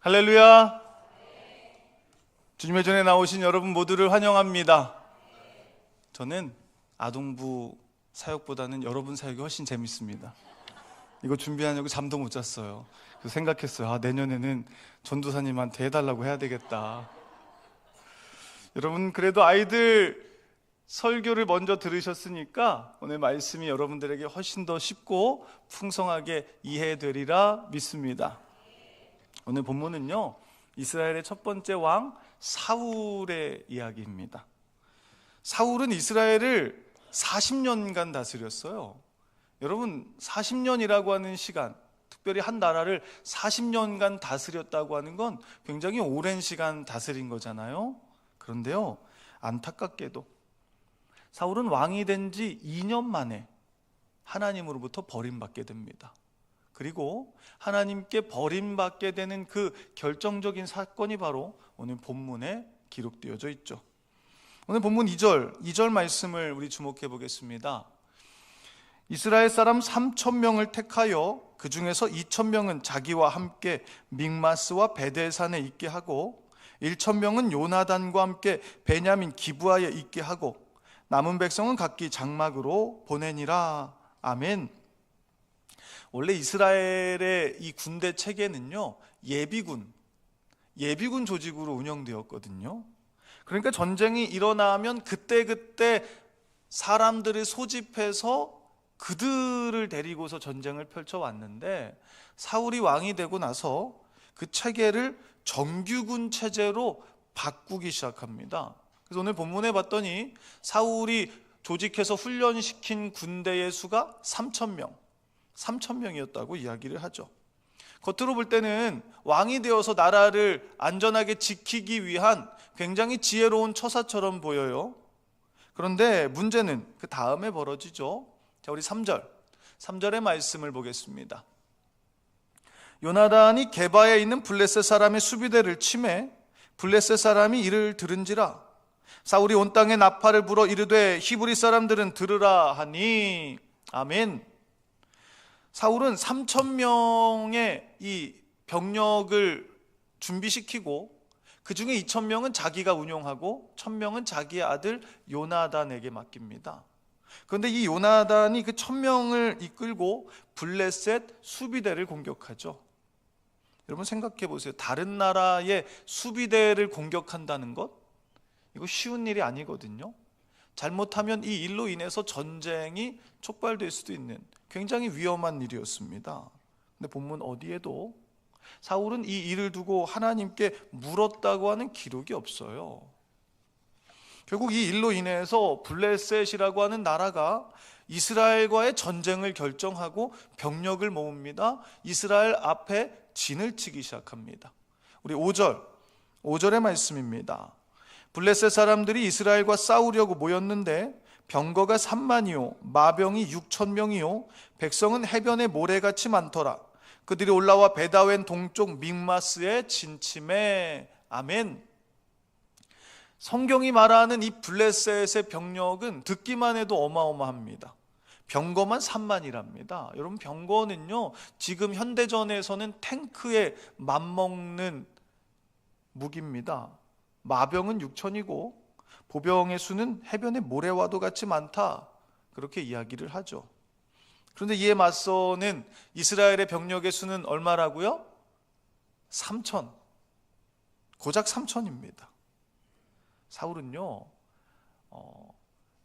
할렐루야. 주님의 전에 나오신 여러분 모두를 환영합니다. 저는 아동부 사역보다는 여러분 사역이 훨씬 재밌습니다. 이거 준비하려고 잠도 못 잤어요. 그래서 생각했어요. 내년에는 전도사님한테 해달라고 해야 되겠다. 여러분, 그래도 아이들 설교를 먼저 들으셨으니까 오늘 말씀이 여러분들에게 훨씬 더 쉽고 풍성하게 이해되리라 믿습니다. 오늘 본문은요, 이스라엘의 첫 번째 왕 사울의 이야기입니다. 사울은 이스라엘을 40년간 다스렸어요. 여러분, 40년이라고 하는 시간, 특별히 한 나라를 40년간 다스렸다고 하는 건 굉장히 오랜 시간 다스린 거잖아요. 그런데요, 안타깝게도 사울은 왕이 된 지 2년 만에 하나님으로부터 버림받게 됩니다. 그리고 하나님께 버림받게 되는 그 결정적인 사건이 바로 오늘 본문에 기록되어져 있죠. 오늘 본문 2절 말씀을 우리 주목해 보겠습니다. 이스라엘 사람 3,000명을 택하여 그 중에서 2,000명은 자기와 함께 믹마스와 베델산에 있게 하고 1,000명은 요나단과 함께 베냐민 기브아에 있게 하고 남은 백성은 각기 장막으로 보내니라. 아멘. 원래 이스라엘의 이 군대 체계는요, 예비군 조직으로 운영되었거든요. 그러니까 전쟁이 일어나면 그때 사람들을 소집해서 그들을 데리고서 전쟁을 펼쳐왔는데, 사울이 왕이 되고 나서 그 체계를 정규군 체제로 바꾸기 시작합니다. 그래서 오늘 본문에 봤더니 사울이 조직해서 훈련시킨 군대의 수가 3,000명이었다고 이야기를 하죠. 겉으로 볼 때는 왕이 되어서 나라를 안전하게 지키기 위한 굉장히 지혜로운 처사처럼 보여요. 그런데 문제는 그 다음에 벌어지죠. 자, 우리 3절의 말씀을 보겠습니다. 요나단이 게바에 있는 블레셋 사람의 수비대를 치매 블레셋 사람이 이를 들은지라. 사울이 온 땅에 나팔을 불어 이르되 히브리 사람들은 들으라 하니. 아멘. 사울은 3,000명의 이 병력을 준비시키고 그 중에 2,000명은 자기가 운용하고 1,000명은 자기의 아들 요나단에게 맡깁니다. 그런데 이 요나단이 그 1,000명을 이끌고 블레셋 수비대를 공격하죠. 여러분 생각해 보세요. 다른 나라의 수비대를 공격한다는 것, 이거 쉬운 일이 아니거든요. 잘못하면 이 일로 인해서 전쟁이 촉발될 수도 있는 굉장히 위험한 일이었습니다. 근데 본문 어디에도 사울은 이 일을 두고 하나님께 물었다고 하는 기록이 없어요. 결국 이 일로 인해서 블레셋이라고 하는 나라가 이스라엘과의 전쟁을 결정하고 병력을 모읍니다. 이스라엘 앞에 진을 치기 시작합니다. 우리 5절의 말씀입니다. 블레셋 사람들이 이스라엘과 싸우려고 모였는데 병거가 3만이요 마병이 6,000명이요 백성은 해변에 모래같이 많더라. 그들이 올라와 베다웬 동쪽 믹마스에 진침해. 아멘. 성경이 말하는 이 블레셋의 병력은 듣기만 해도 어마어마합니다. 병거만 3만이랍니다. 여러분, 병거는요, 지금 현대전에서는 탱크에 맞먹는 무기입니다. 마병은 6,000이고 보병의 수는 해변의 모래와도 같이 많다, 그렇게 이야기를 하죠. 그런데 이에 맞서는 이스라엘의 병력의 수는 얼마라고요? 3,000. 고작 3,000입니다. 사울은요,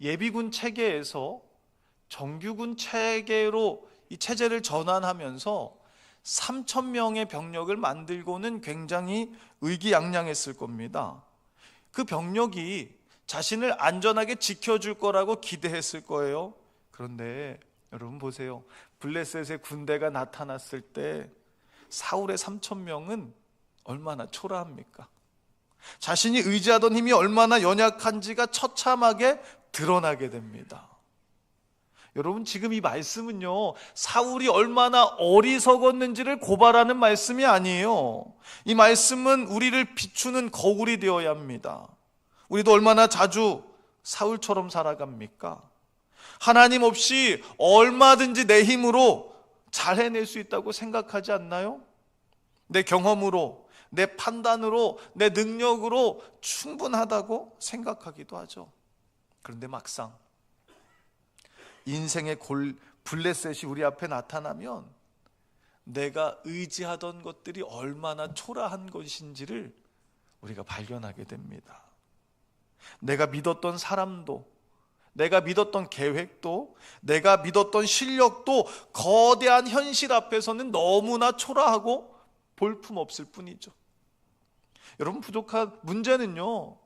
예비군 체계에서 정규군 체계로 이 체제를 전환하면서 3,000명의 병력을 만들고는 굉장히 의기양양했을 겁니다. 그 병력이 자신을 안전하게 지켜줄 거라고 기대했을 거예요. 그런데 여러분 보세요. 블레셋의 군대가 나타났을 때 사울의 3,000명은 얼마나 초라합니까? 자신이 의지하던 힘이 얼마나 연약한지가 처참하게 드러나게 됩니다. 여러분, 지금 이 말씀은요, 사울이 얼마나 어리석었는지를 고발하는 말씀이 아니에요. 이 말씀은 우리를 비추는 거울이 되어야 합니다. 우리도 얼마나 자주 사울처럼 살아갑니까? 하나님 없이 얼마든지 내 힘으로 잘 해낼 수 있다고 생각하지 않나요? 내 경험으로, 내 판단으로, 내 능력으로 충분하다고 생각하기도 하죠. 그런데 막상 인생의 블레셋이 우리 앞에 나타나면 내가 의지하던 것들이 얼마나 초라한 것인지를 우리가 발견하게 됩니다. 내가 믿었던 사람도, 내가 믿었던 계획도, 내가 믿었던 실력도 거대한 현실 앞에서는 너무나 초라하고 볼품없을 뿐이죠. 여러분, 문제는요,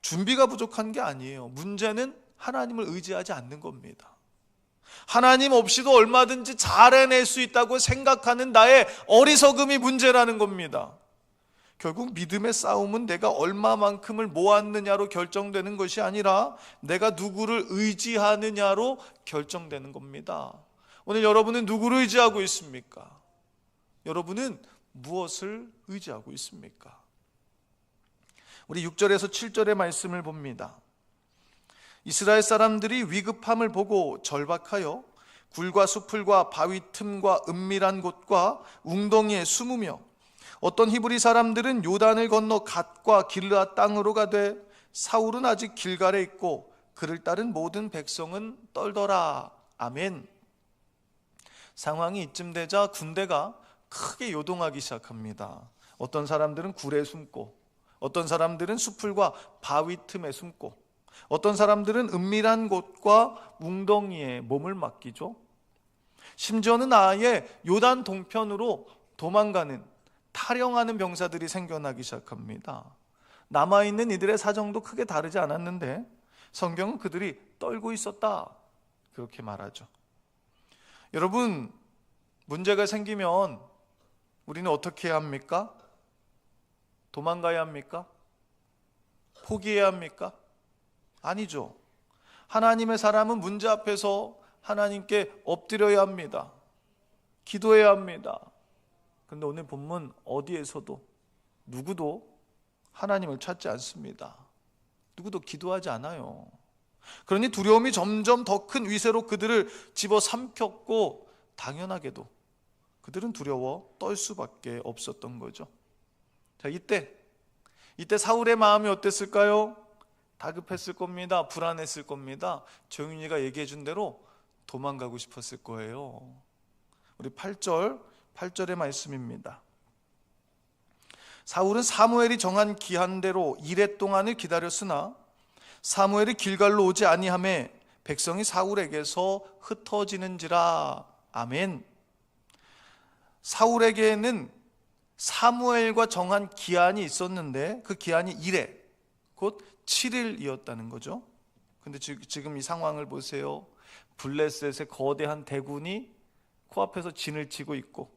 준비가 부족한 게 아니에요. 문제는 하나님을 의지하지 않는 겁니다. 하나님 없이도 얼마든지 잘 해낼 수 있다고 생각하는 나의 어리석음이 문제라는 겁니다. 결국 믿음의 싸움은 내가 얼마만큼을 모았느냐로 결정되는 것이 아니라 내가 누구를 의지하느냐로 결정되는 겁니다. 오늘 여러분은 누구를 의지하고 있습니까? 여러분은 무엇을 의지하고 있습니까? 우리 6절에서 7절의 말씀을 봅니다. 이스라엘 사람들이 위급함을 보고 절박하여 굴과 수풀과 바위 틈과 은밀한 곳과 웅덩이에 숨으며 어떤 히브리 사람들은 요단을 건너 갓과 길르앗 땅으로 가되 사울은 아직 길갈에 있고 그를 따른 모든 백성은 떨더라. 아멘. 상황이 이쯤 되자 군대가 크게 요동하기 시작합니다. 어떤 사람들은 굴에 숨고, 어떤 사람들은 수풀과 바위 틈에 숨고, 어떤 사람들은 은밀한 곳과 웅덩이에 몸을 맡기죠. 심지어는 아예 요단 동편으로 도망가는, 탈영하는 병사들이 생겨나기 시작합니다. 남아있는 이들의 사정도 크게 다르지 않았는데 성경은 그들이 떨고 있었다, 그렇게 말하죠. 여러분, 문제가 생기면 우리는 어떻게 해야 합니까? 도망가야 합니까? 포기해야 합니까? 아니죠. 하나님의 사람은 문제 앞에서 하나님께 엎드려야 합니다. 기도해야 합니다. 그런데 오늘 본문 어디에서도 누구도 하나님을 찾지 않습니다. 누구도 기도하지 않아요. 그러니 두려움이 점점 더 큰 위세로 그들을 집어삼켰고, 당연하게도 그들은 두려워 떨 수밖에 없었던 거죠. 자, 이때 사울의 마음이 어땠을까요? 다급했을 겁니다. 불안했을 겁니다. 정윤이가 얘기해 준 대로 도망가고 싶었을 거예요. 우리 8절의 말씀입니다. 사울은 사무엘이 정한 기한대로 이레 동안을 기다렸으나 사무엘이 길갈로 오지 아니하매 백성이 사울에게서 흩어지는지라. 아멘. 사울에게는 사무엘과 정한 기한이 있었는데 그 기한이 이레, 곧 7일이었다는 거죠. 근데 지금 이 상황을 보세요. 블레셋의 거대한 대군이 코앞에서 진을 치고 있고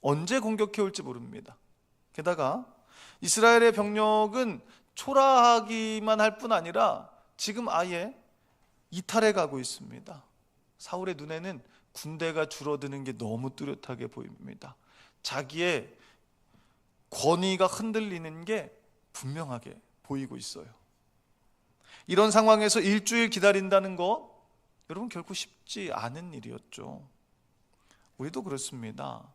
언제 공격해 올지 모릅니다. 게다가 이스라엘의 병력은 초라하기만 할 뿐 아니라 지금 아예 이탈해 가고 있습니다. 사울의 눈에는 군대가 줄어드는 게 너무 뚜렷하게 보입니다. 자기의 권위가 흔들리는 게 분명하게 보이고 있어요. 이런 상황에서 일주일 기다린다는 거, 여러분, 결코 쉽지 않은 일이었죠. 우리도 그렇습니다.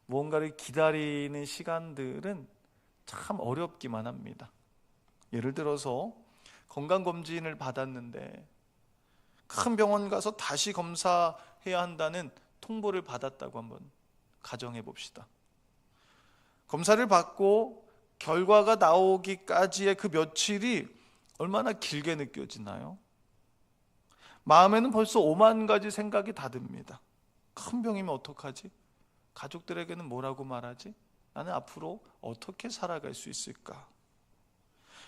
무언가를 기다리는 시간들은 참 어렵기만 합니다. 예를 들어서 건강검진을 받았는데 큰 병원 가서 다시 검사해야 한다는 통보를 받았다고 한번 가정해 봅시다. 검사를 받고 결과가 나오기까지의 그 며칠이 얼마나 길게 느껴지나요? 마음에는 벌써 5만 가지 생각이 다 듭니다. 큰 병이면 어떡하지? 가족들에게는 뭐라고 말하지? 나는 앞으로 어떻게 살아갈 수 있을까?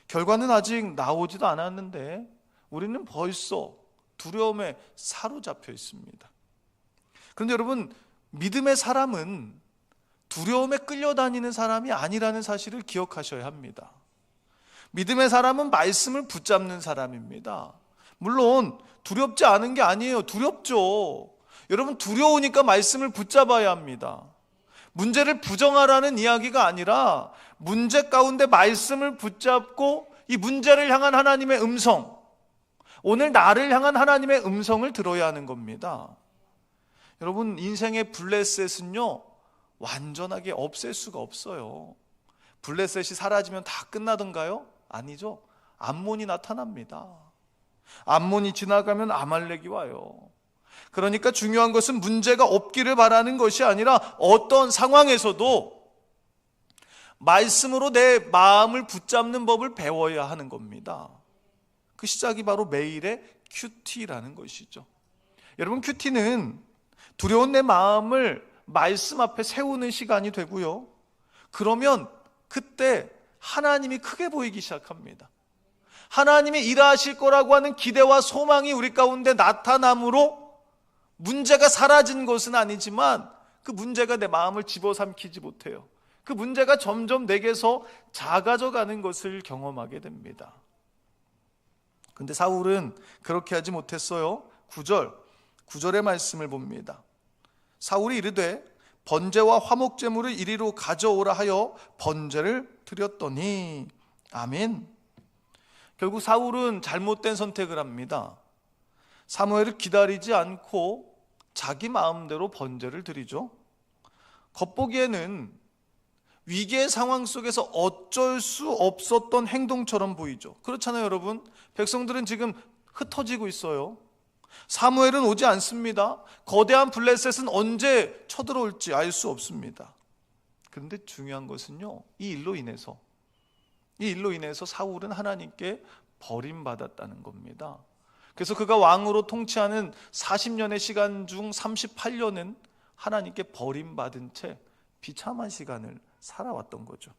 결과는 아직 나오지도 않았는데 우리는 벌써 두려움에 사로잡혀 있습니다. 그런데 여러분, 믿음의 사람은 두려움에 끌려다니는 사람이 아니라는 사실을 기억하셔야 합니다. 믿음의 사람은 말씀을 붙잡는 사람입니다. 물론 두렵지 않은 게 아니에요. 두렵죠. 여러분, 두려우니까 말씀을 붙잡아야 합니다. 문제를 부정하라는 이야기가 아니라 문제 가운데 말씀을 붙잡고 이 문제를 향한 하나님의 음성, 오늘 나를 향한 하나님의 음성을 들어야 하는 겁니다. 여러분, 인생의 블레셋은요 완전하게 없앨 수가 없어요. 블레셋이 사라지면 다 끝나던가요? 아니죠. 암몬이 나타납니다. 암몬이 지나가면 아말렉이 와요. 그러니까 중요한 것은 문제가 없기를 바라는 것이 아니라 어떤 상황에서도 말씀으로 내 마음을 붙잡는 법을 배워야 하는 겁니다. 그 시작이 바로 매일의 큐티라는 것이죠. 여러분, 큐티는 두려운 내 마음을 말씀 앞에 세우는 시간이 되고요. 그러면 그때 하나님이 크게 보이기 시작합니다. 하나님이 일하실 거라고 하는 기대와 소망이 우리 가운데 나타남으로 문제가 사라진 것은 아니지만 그 문제가 내 마음을 집어삼키지 못해요. 그 문제가 점점 내게서 작아져 가는 것을 경험하게 됩니다. 근데 사울은 그렇게 하지 못했어요. 9절의 말씀을 봅니다. 사울이 이르되 번제와 화목제물을 이리로 가져오라 하여 번제를 드렸더니. 아멘. 결국 사울은 잘못된 선택을 합니다. 사무엘을 기다리지 않고 자기 마음대로 번제를 드리죠. 겉보기에는 위기의 상황 속에서 어쩔 수 없었던 행동처럼 보이죠. 그렇잖아요, 여러분. 백성들은 지금 흩어지고 있어요. 사무엘은 오지 않습니다. 거대한 블레셋은 언제 쳐들어올지 알 수 없습니다. 그런데 중요한 것은요, 이 일로 인해서 사울은 하나님께 버림받았다는 겁니다. 그래서 그가 왕으로 통치하는 40년의 시간 중 38년은 하나님께 버림받은 채 비참한 시간을 살아왔던 거죠.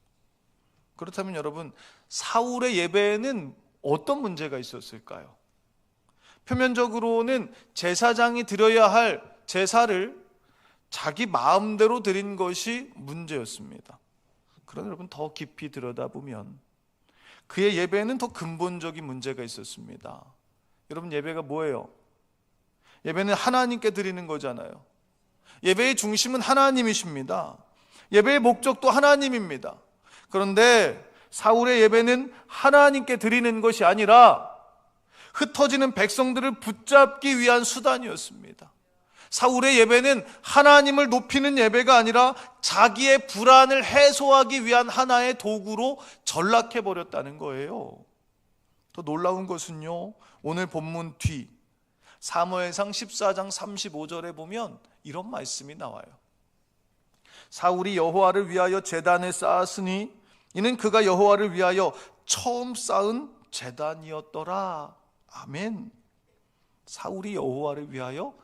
그렇다면 여러분, 사울의 예배에는 어떤 문제가 있었을까요? 표면적으로는 제사장이 드려야 할 제사를 자기 마음대로 드린 것이 문제였습니다. 그러나 여러분, 더 깊이 들여다보면 그의 예배에는 더 근본적인 문제가 있었습니다. 여러분, 예배가 뭐예요? 예배는 하나님께 드리는 거잖아요. 예배의 중심은 하나님이십니다. 예배의 목적도 하나님입니다. 그런데 사울의 예배는 하나님께 드리는 것이 아니라 흩어지는 백성들을 붙잡기 위한 수단이었습니다. 사울의 예배는 하나님을 높이는 예배가 아니라 자기의 불안을 해소하기 위한 하나의 도구로 전락해버렸다는 거예요. 더 놀라운 것은요, 오늘 본문 뒤 사무엘상 14장 35절에 보면 이런 말씀이 나와요. 사울이 여호와를 위하여 제단을 쌓았으니 이는 그가 여호와를 위하여 처음 쌓은 제단이었더라. 아멘. 사울이 여호와를 위하여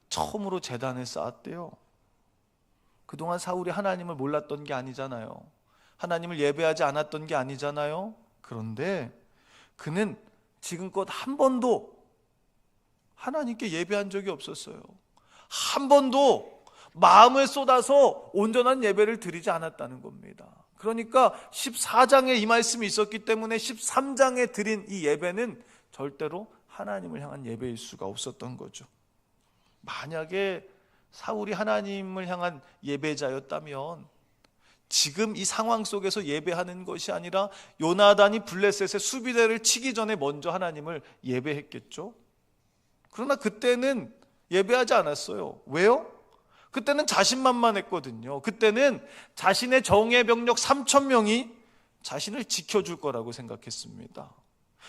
처음으로 제단을 쌓았대요. 그동안 사울이 하나님을 몰랐던 게 아니잖아요. 하나님을 예배하지 않았던 게 아니잖아요. 그런데 그는 지금껏 한 번도 하나님께 예배한 적이 없었어요. 한 번도 마음을 쏟아서 온전한 예배를 드리지 않았다는 겁니다. 그러니까 14장에 이 말씀이 있었기 때문에 13장에 드린 이 예배는 절대로 하나님을 향한 예배일 수가 없었던 거죠. 만약에 사울이 하나님을 향한 예배자였다면 지금 이 상황 속에서 예배하는 것이 아니라 요나단이 블레셋의 수비대를 치기 전에 먼저 하나님을 예배했겠죠. 그러나 그때는 예배하지 않았어요. 왜요? 그때는 자신만만했거든요. 그때는 자신의 정예 병력 3,000명이 자신을 지켜줄 거라고 생각했습니다.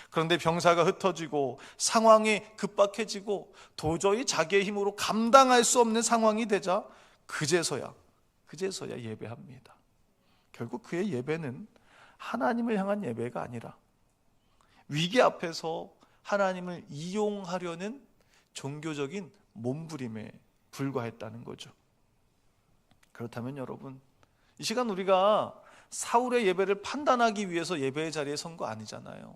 그런데 병사가 흩어지고 상황이 급박해지고 도저히 자기의 힘으로 감당할 수 없는 상황이 되자 그제서야 예배합니다. 결국 그의 예배는 하나님을 향한 예배가 아니라 위기 앞에서 하나님을 이용하려는 종교적인 몸부림에 불과했다는 거죠. 그렇다면 여러분, 이 시간 우리가 사울의 예배를 판단하기 위해서 예배의 자리에 선 거 아니잖아요.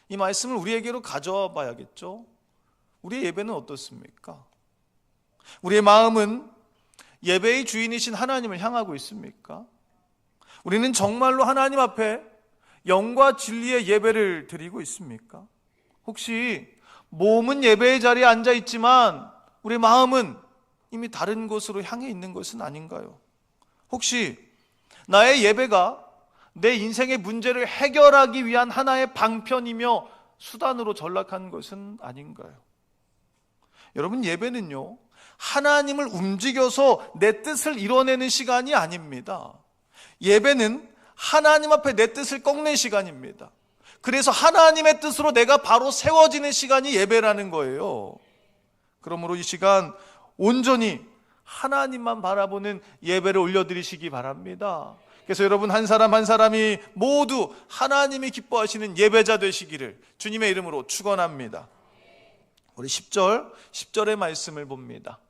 이 말씀을 우리에게로 가져와 봐야겠죠. 우리의 예배는 어떻습니까? 우리의 마음은 예배의 주인이신 하나님을 향하고 있습니까? 우리는 정말로 하나님 앞에 영과 진리의 예배를 드리고 있습니까? 혹시 몸은 예배의 자리에 앉아 있지만 우리 마음은 이미 다른 곳으로 향해 있는 것은 아닌가요? 혹시 나의 예배가 내 인생의 문제를 해결하기 위한 하나의 방편이며 수단으로 전락한 것은 아닌가요? 여러분, 예배는요, 하나님을 움직여서 내 뜻을 이뤄내는 시간이 아닙니다. 예배는 하나님 앞에 내 뜻을 꺾는 시간입니다. 그래서 하나님의 뜻으로 내가 바로 세워지는 시간이 예배라는 거예요. 그러므로 이 시간 온전히 하나님만 바라보는 예배를 올려드리시기 바랍니다. 그래서 여러분 한 사람 한 사람이 모두 하나님이 기뻐하시는 예배자 되시기를 주님의 이름으로 축원합니다. 우리 10절의 말씀을 봅니다.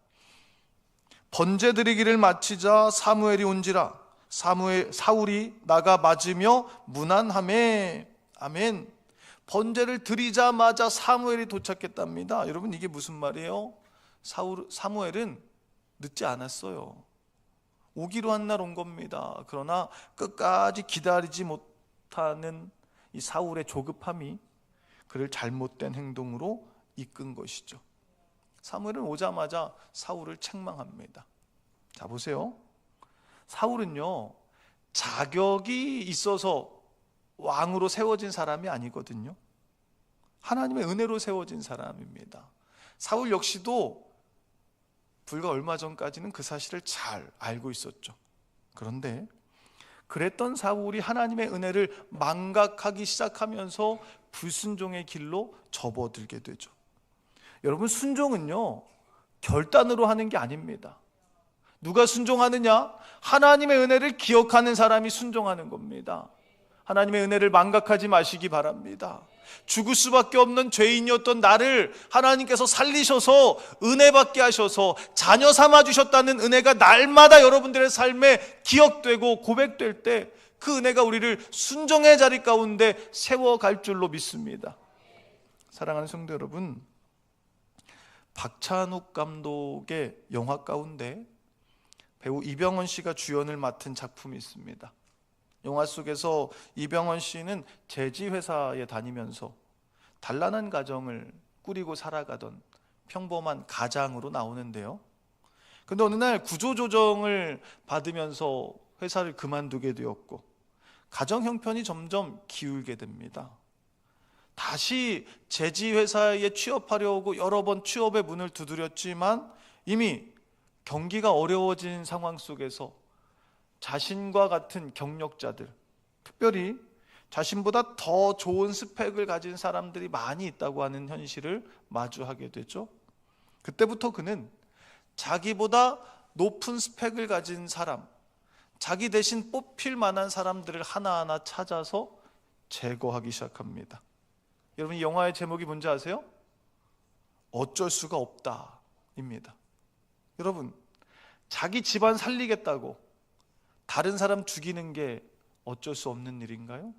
번제 드리기를 마치자 사무엘이 온지라 사울이 나가 맞으며 문안하매. 아멘. 번제를 드리자마자 사무엘이 도착했답니다. 여러분 이게 무슨 말이에요? 사무엘은 늦지 않았어요. 오기로 한 날 온 겁니다. 그러나 끝까지 기다리지 못하는 이 사울의 조급함이 그를 잘못된 행동으로 이끈 것이죠. 사무엘은 오자마자 사울을 책망합니다. 자 보세요. 사울은요 자격이 있어서 왕으로 세워진 사람이 아니거든요. 하나님의 은혜로 세워진 사람입니다. 사울 역시도 불과 얼마 전까지는 그 사실을 잘 알고 있었죠. 그런데 그랬던 사울이 하나님의 은혜를 망각하기 시작하면서 불순종의 길로 접어들게 되죠. 여러분 순종은요 결단으로 하는 게 아닙니다. 누가 순종하느냐? 하나님의 은혜를 기억하는 사람이 순종하는 겁니다. 하나님의 은혜를 망각하지 마시기 바랍니다. 죽을 수밖에 없는 죄인이었던 나를 하나님께서 살리셔서 은혜 받게 하셔서 자녀 삼아 주셨다는 은혜가 날마다 여러분들의 삶에 기억되고 고백될 때 그 은혜가 우리를 순종의 자리 가운데 세워갈 줄로 믿습니다. 사랑하는 성도 여러분, 박찬욱 감독의 영화 가운데 배우 이병헌 씨가 주연을 맡은 작품이 있습니다. 영화 속에서 이병헌 씨는 제지회사에 다니면서 단란한 가정을 꾸리고 살아가던 평범한 가장으로 나오는데요. 그런데 어느 날 구조조정을 받으면서 회사를 그만두게 되었고 가정 형편이 점점 기울게 됩니다. 다시 제지회사에 취업하려고 여러 번 취업의 문을 두드렸지만 이미 경기가 어려워진 상황 속에서 자신과 같은 경력자들, 특별히 자신보다 더 좋은 스펙을 가진 사람들이 많이 있다고 하는 현실을 마주하게 되죠. 그때부터 그는 자기보다 높은 스펙을 가진 사람, 자기 대신 뽑힐 만한 사람들을 하나하나 찾아서 제거하기 시작합니다. 여러분 이 영화의 제목이 뭔지 아세요? 어쩔 수가 없다입니다. 여러분 자기 집안 살리겠다고 다른 사람 죽이는 게 어쩔 수 없는 일인가요?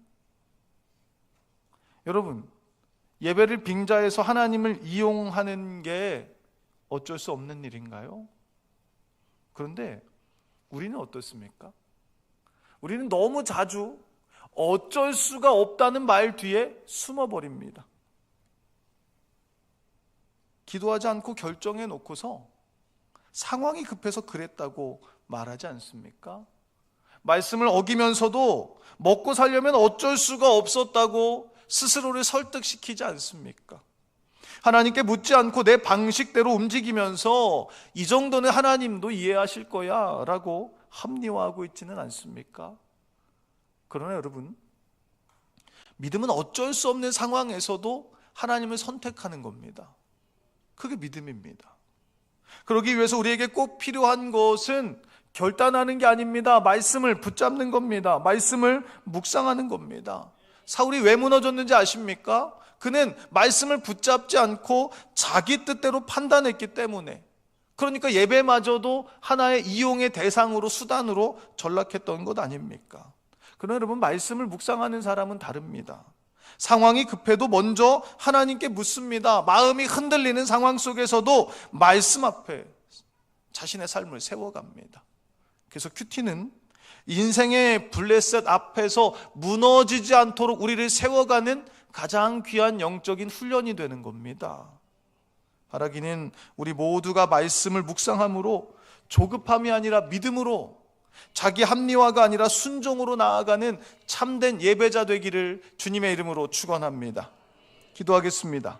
여러분 예배를 빙자해서 하나님을 이용하는 게 어쩔 수 없는 일인가요? 그런데 우리는 어떻습니까? 우리는 너무 자주 어쩔 수가 없다는 말 뒤에 숨어버립니다. 기도하지 않고 결정해 놓고서 상황이 급해서 그랬다고 말하지 않습니까? 말씀을 어기면서도 먹고 살려면 어쩔 수가 없었다고 스스로를 설득시키지 않습니까? 하나님께 묻지 않고 내 방식대로 움직이면서 이 정도는 하나님도 이해하실 거야 라고 합리화하고 있지는 않습니까? 그러나 여러분 믿음은 어쩔 수 없는 상황에서도 하나님을 선택하는 겁니다. 그게 믿음입니다. 그러기 위해서 우리에게 꼭 필요한 것은 결단하는 게 아닙니다. 말씀을 붙잡는 겁니다. 말씀을 묵상하는 겁니다. 사울이 왜 무너졌는지 아십니까? 그는 말씀을 붙잡지 않고 자기 뜻대로 판단했기 때문에, 그러니까 예배마저도 하나의 이용의 대상으로 수단으로 전락했던 것 아닙니까? 그러나 여러분 말씀을 묵상하는 사람은 다릅니다. 상황이 급해도 먼저 하나님께 묻습니다. 마음이 흔들리는 상황 속에서도 말씀 앞에 자신의 삶을 세워갑니다. 그래서 큐티는 인생의 블레셋 앞에서 무너지지 않도록 우리를 세워가는 가장 귀한 영적인 훈련이 되는 겁니다. 바라기는 우리 모두가 말씀을 묵상함으로 조급함이 아니라 믿음으로, 자기 합리화가 아니라 순종으로 나아가는 참된 예배자 되기를 주님의 이름으로 축원합니다. 기도하겠습니다.